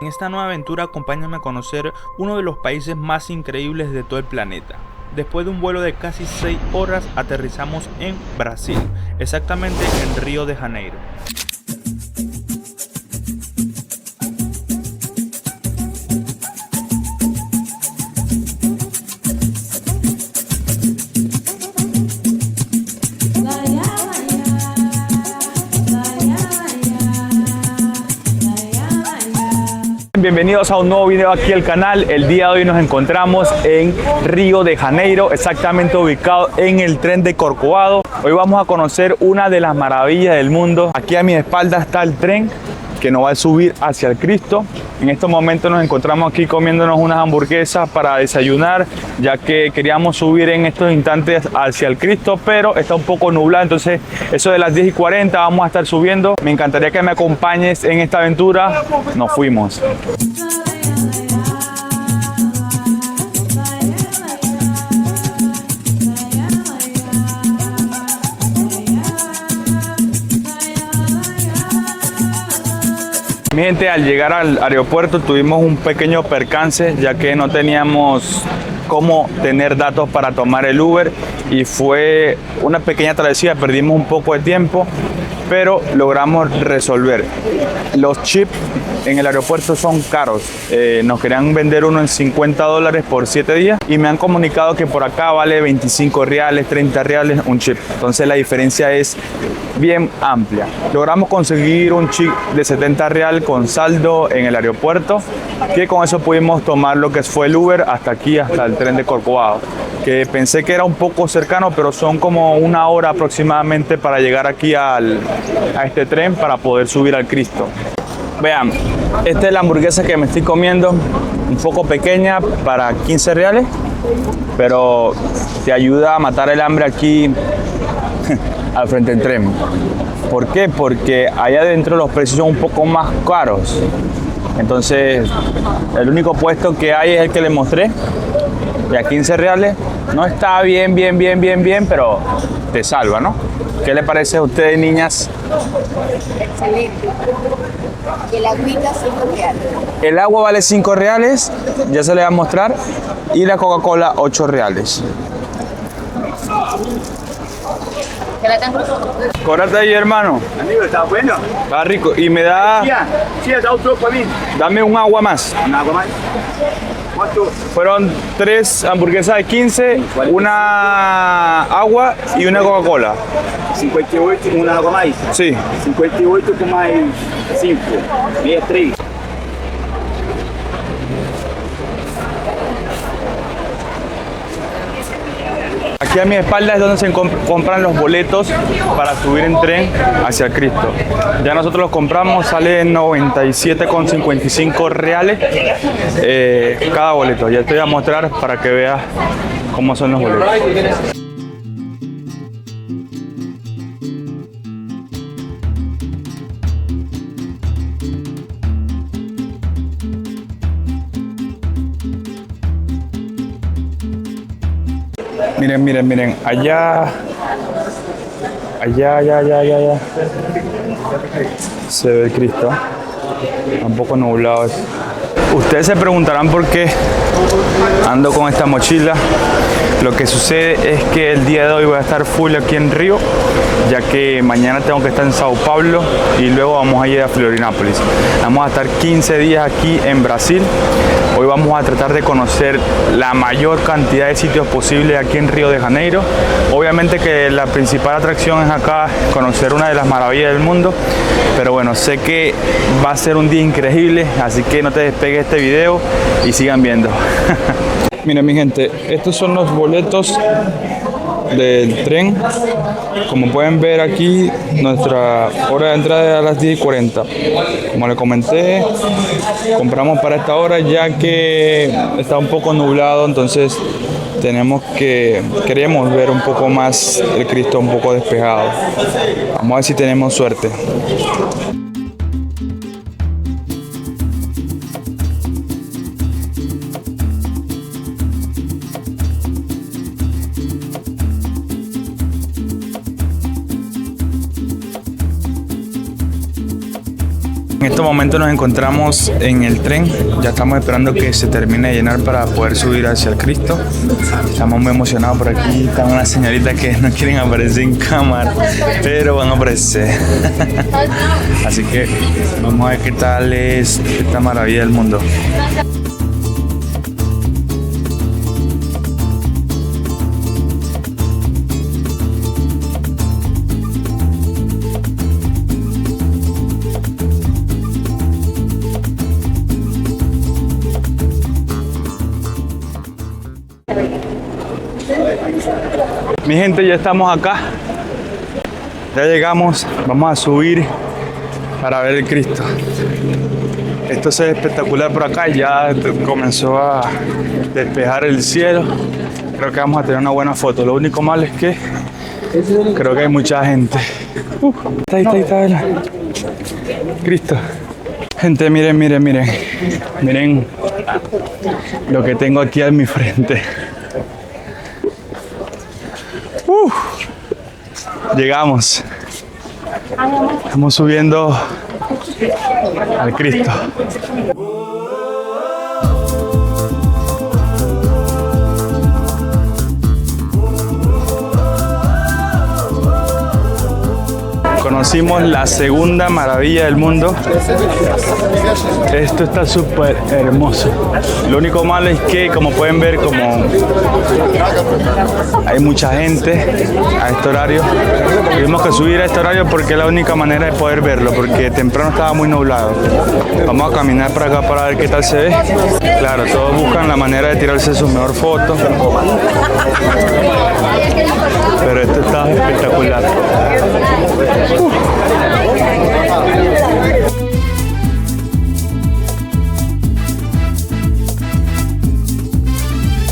En esta nueva aventura acompáñame a conocer uno de los países más increíbles de todo el planeta. Después de un vuelo de casi 6 horas aterrizamos en Brasil, exactamente en Río de Janeiro. Bienvenidos a un nuevo video aquí al canal. El día de hoy nos encontramos en Río de Janeiro, exactamente ubicado en el tren de Corcovado. Hoy vamos a conocer una de las maravillas del mundo. Aquí a mi espalda está el tren que nos va a subir hacia el Cristo. En estos momentos nos encontramos aquí comiéndonos unas hamburguesas para desayunar, ya que queríamos subir en estos instantes hacia el Cristo, pero está un poco nublado, entonces eso de las 10:40 vamos a estar subiendo. Me encantaría que me acompañes en esta aventura. Nos fuimos. Mi gente, al llegar al aeropuerto tuvimos un pequeño percance, ya que no teníamos cómo tener datos para tomar el Uber y fue una pequeña travesía, perdimos un poco de tiempo, pero logramos resolver. Los chips en el aeropuerto son caros, nos querían vender uno en $50 por 7 días y me han comunicado que por acá vale 25 reales, 30 reales un chip, entonces la diferencia es bien amplia. Logramos conseguir un chip de 70 real con saldo en el aeropuerto, que con eso pudimos tomar lo que fue el Uber hasta aquí, hasta el tren de Corcovado, que pensé que era un poco cercano, pero son como una hora aproximadamente para llegar aquí a este tren para poder subir al Cristo. Vean, esta es la hamburguesa que me estoy comiendo, un poco pequeña para 15 reales, pero te ayuda a matar el hambre aquí al frente del tren. ¿Por qué? Porque allá adentro los precios son un poco más caros. Entonces, el único puesto que hay es el que les mostré, y a 15 reales no está bien, pero te salva, ¿no? ¿Qué le parece a ustedes, niñas? Excelente. Y el agüita 5 reales. El agua vale 5 reales, ya se le va a mostrar, y la Coca-Cola 8 reales. Cobrate ahí, hermano. Amigo, ¿está bueno? Está rico. Y me da... Sí, da otro para mí. Dame un agua más. ¿Un agua más? ¿Cuánto? Fueron 3 hamburguesas de 15, una agua y una Coca-Cola. 58 con una agua más. Sí. 58 con más 5. 63. Aquí a mi espalda es donde se compran los boletos para subir en tren hacia el Cristo. Ya nosotros los compramos, sale en 97,55 reales cada boleto. Ya te voy a mostrar para que veas cómo son los boletos. Miren, allá se ve el Cristo, un poco nublado. Ustedes se preguntarán por qué ando con esta mochila. Lo que sucede es que el día de hoy voy a estar full aquí en Río, ya que mañana tengo que estar en Sao Paulo y luego vamos a ir a Florianópolis. Vamos a estar 15 días aquí en Brasil. Hoy vamos a tratar de conocer la mayor cantidad de sitios posible aquí en Río de Janeiro. Obviamente que la principal atracción es acá conocer una de las maravillas del mundo, pero bueno, sé que va a ser un día increíble, así que no te despegues este video y sigan viendo. Miren, mi gente, estos son los boletos del tren. Como pueden ver aquí, nuestra hora de entrada es a las 10:40. Como les comenté, compramos para esta hora ya que está un poco nublado, entonces queremos ver un poco más el Cristo un poco despejado. Vamos a ver si tenemos suerte. En estos momento nos encontramos en el tren, ya estamos esperando que se termine de llenar para poder subir hacia el Cristo. Estamos muy emocionados por aquí, están unas señoritas que no quieren aparecer en cámara, pero van a aparecer. Así que vamos a ver qué tal es esta maravilla del mundo. Mi gente, ya estamos acá, ya llegamos, vamos a subir para ver el Cristo. Esto se ve espectacular por acá, ya comenzó a despejar el cielo. Creo que vamos a tener una buena foto. Lo único malo es que creo que hay mucha gente. Está Cristo. Gente, miren lo que tengo aquí a mi frente. Llegamos. Estamos subiendo al Cristo. Conocimos la segunda maravilla del mundo. Esto está súper hermoso. Lo único malo es que, como pueden ver, como hay mucha gente a este horario, tuvimos que subir a este horario porque es la única manera de poder verlo, porque temprano estaba muy nublado. Vamos a caminar por acá para ver qué tal se ve. Claro, todos buscan la manera de tirarse su mejor foto, pero esto está espectacular.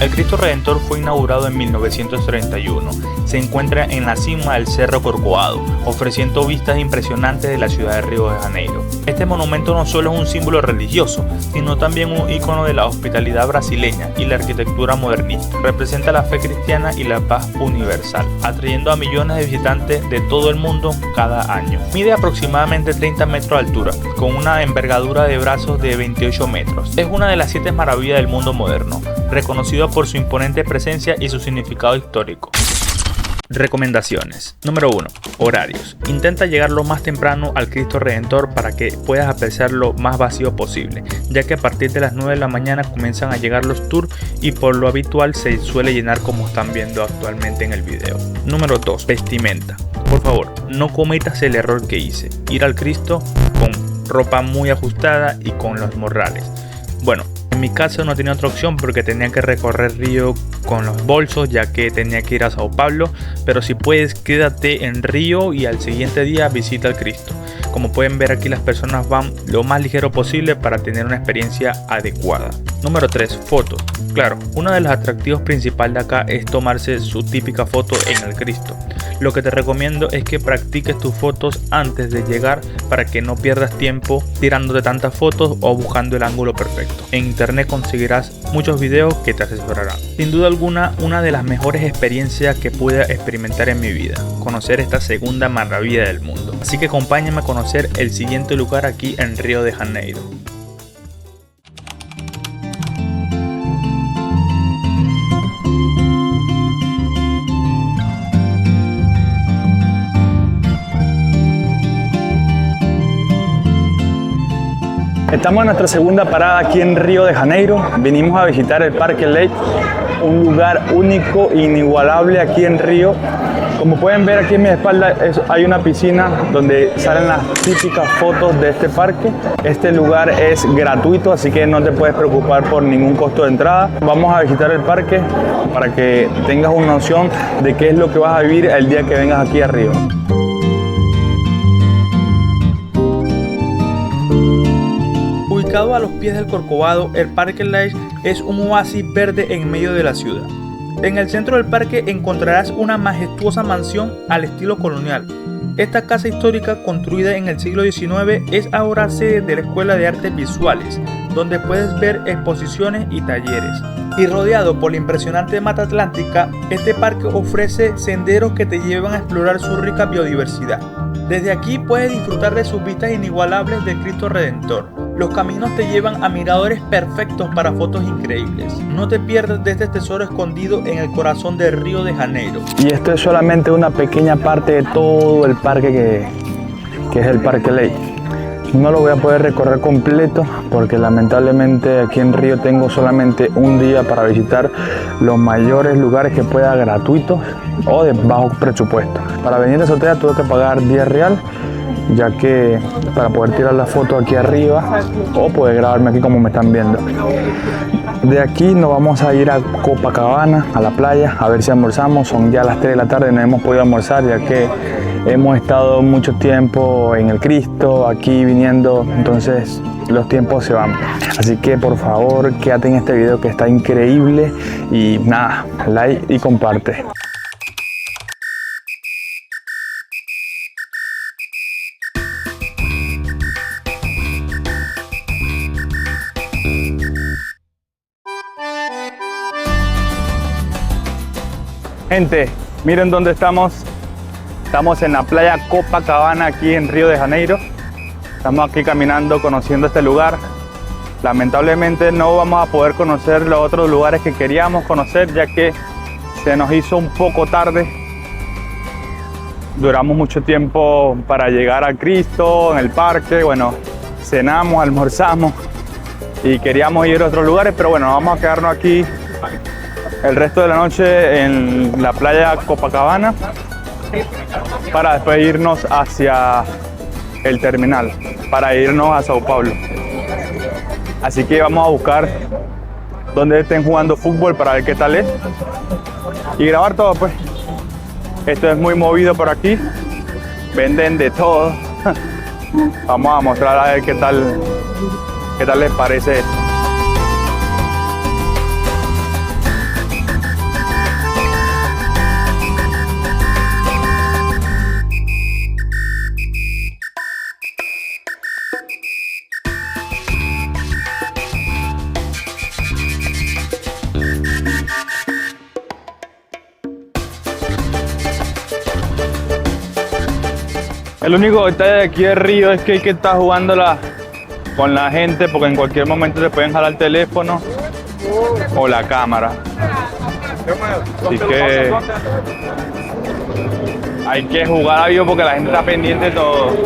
El Cristo Redentor fue inaugurado en 1931. Se encuentra en la cima del Cerro Corcovado, ofreciendo vistas impresionantes de la ciudad de Río de Janeiro. Este monumento no solo es un símbolo religioso, sino también un ícono de la hospitalidad brasileña y la arquitectura modernista. Representa la fe cristiana y la paz universal, atrayendo a millones de visitantes de todo el mundo cada año. Mide aproximadamente 30 metros de altura, con una envergadura de brazos de 28 metros. Es una de las 7 maravillas del mundo moderno, reconocido por su imponente presencia y su significado histórico. Recomendaciones. Número 1. Horarios. Intenta llegar lo más temprano al Cristo Redentor para que puedas apreciar lo más vacío posible, ya que a partir de las 9 de la mañana comienzan a llegar los tours y por lo habitual se suele llenar como están viendo actualmente en el video. Número 2. Vestimenta. Por favor, no cometas el error que hice, ir al Cristo con ropa muy ajustada y con los morrales. Bueno, en mi caso no tenía otra opción porque tenía que recorrer Río con los bolsos, ya que tenía que ir a Sao Paulo, pero si puedes quédate en Río y al siguiente día visita al Cristo. Como pueden ver aquí, las personas van lo más ligero posible para tener una experiencia adecuada. Número 3. Fotos. Claro, uno de los atractivos principales de acá es tomarse su típica foto en el Cristo. Lo que te recomiendo es que practiques tus fotos antes de llegar para que no pierdas tiempo tirándote tantas fotos o buscando el ángulo perfecto. En internet conseguirás muchos videos que te asesorarán. Sin duda alguna, una de las mejores experiencias que pude experimentar en mi vida, conocer esta segunda maravilla del mundo. Así que acompáñame a conocer el siguiente lugar aquí en Río de Janeiro. Estamos en nuestra segunda parada aquí en Río de Janeiro. Venimos a visitar el Parque Lage, un lugar único e inigualable aquí en Río. Como pueden ver aquí en mi espalda hay una piscina donde salen las típicas fotos de este parque. Este lugar es gratuito, así que no te puedes preocupar por ningún costo de entrada. Vamos a visitar el parque para que tengas una noción de qué es lo que vas a vivir el día que vengas aquí a Río. Ubicado a los pies del Corcovado, el Parque Lage es un oasis verde en medio de la ciudad. En el centro del parque encontrarás una majestuosa mansión al estilo colonial. Esta casa histórica, construida en el siglo XIX, es ahora sede de la Escuela de Artes Visuales, donde puedes ver exposiciones y talleres. Y rodeado por la impresionante Mata Atlántica, este parque ofrece senderos que te llevan a explorar su rica biodiversidad. Desde aquí puedes disfrutar de sus vistas inigualables del Cristo Redentor. Los caminos te llevan a miradores perfectos para fotos increíbles. No te pierdas de este tesoro escondido en el corazón de Río de Janeiro. Y esto es solamente una pequeña parte de todo el parque que es el Parque Ley. No lo voy a poder recorrer completo porque lamentablemente aquí en Río tengo solamente un día para visitar los mayores lugares que pueda gratuitos o de bajo presupuesto. Para venir a Sotea tuve que pagar 10 real, ya que para poder tirar la foto aquí arriba o poder grabarme aquí como me están viendo. De aquí nos vamos a ir a Copacabana, a la playa, a ver si almorzamos. Son ya las 3 de la tarde, no hemos podido almorzar ya que hemos estado mucho tiempo en el Cristo, aquí viniendo, entonces los tiempos se van. Así que por favor quédate en este video que está increíble y nada, like y comparte. Gente, miren dónde estamos. Estamos en la playa Copacabana, aquí en Río de Janeiro. Estamos aquí caminando, conociendo este lugar. Lamentablemente no vamos a poder conocer los otros lugares que queríamos conocer, ya que se nos hizo un poco tarde. Duramos mucho tiempo para llegar a Cristo, en el parque. Bueno, cenamos, almorzamos y queríamos ir a otros lugares, pero bueno, vamos a quedarnos aquí el resto de la noche en la playa Copacabana para después irnos hacia el terminal, para irnos a Sao Paulo. Así que vamos a buscar donde estén jugando fútbol para ver qué tal es y grabar todo pues. Esto es muy movido por aquí, venden de todo. Vamos a mostrar a ver qué tal les parece esto. El único detalle de aquí de Río es que hay que estar jugando con la gente porque en cualquier momento te pueden jalar el teléfono o la cámara. Así que hay que jugar a vivo porque la gente está pendiente de todo.